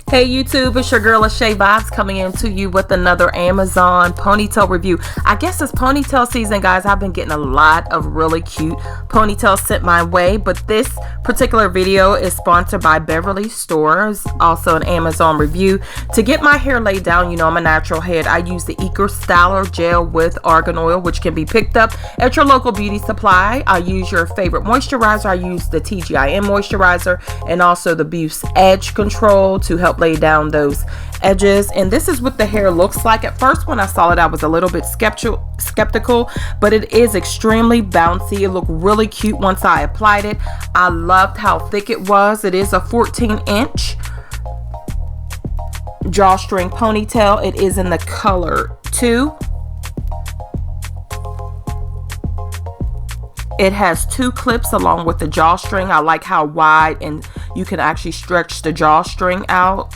Hey YouTube, it's your girl lasheavibez coming into you with another Amazon ponytail review. I guess it's ponytail season, guys. I've been getting a lot of really cute ponytails sent my way, but this particular video is sponsored by Beverlee stores, also an Amazon review. To get my hair laid down, you know I'm a natural head, I use the Eco Styler gel with argan oil, which can be picked up at your local beauty supply. I use your favorite moisturizer. I use the T.G.I.N moisturizer and also the Boost Edge Control to help lay down those edges. And this is what the hair looks like. At first when I saw it, I was a little bit skeptical, but it is extremely bouncy. It looked really cute once I applied it. I loved how thick it was. It is a 14-inch drawstring ponytail. It is in the color 2. It has 2 clips along with the drawstring. I like how wide and you can actually stretch the drawstring out.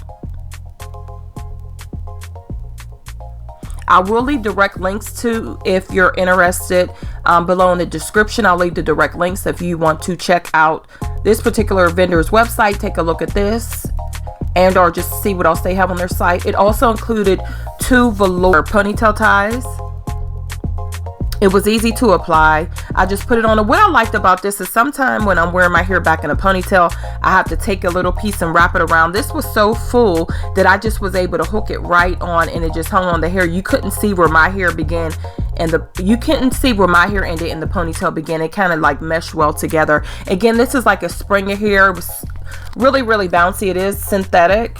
I will leave direct links to, if you're interested, below in the description. I'll leave the direct links if you want to check out this particular vendor's website. Take a look at this and or just see what else they have on their site. It also included 2 velour ponytail ties. It was easy to apply. I just put it on. What I liked about this is sometimes when I'm wearing my hair back in a ponytail, I have to take a little piece and wrap it around. This was so full that I just was able to hook it right on, and it just hung on the hair. You couldn't see where my hair began and you couldn't see where my hair ended and the ponytail began. It kind of like meshed well together. Again, this is like a spring of hair. It was really, really bouncy. It is synthetic.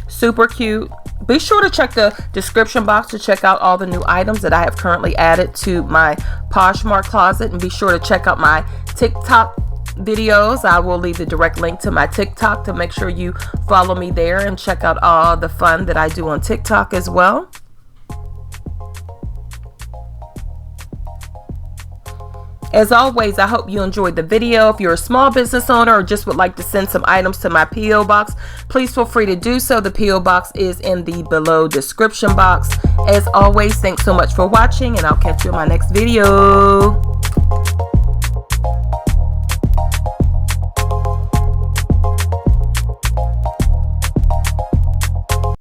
Super cute. Be sure to check the description box to check out all the new items that I have currently added to my Poshmark closet, and be sure to check out my TikTok videos. I will leave the direct link to my TikTok to make sure you follow me there and check out all the fun that I do on TikTok as well. As always, I hope you enjoyed the video. If you're a small business owner or just would like to send some items to my P.O. box, please feel free to do so. The P.O. box is in the below description box. As always, thanks so much for watching, and I'll catch you in my next video.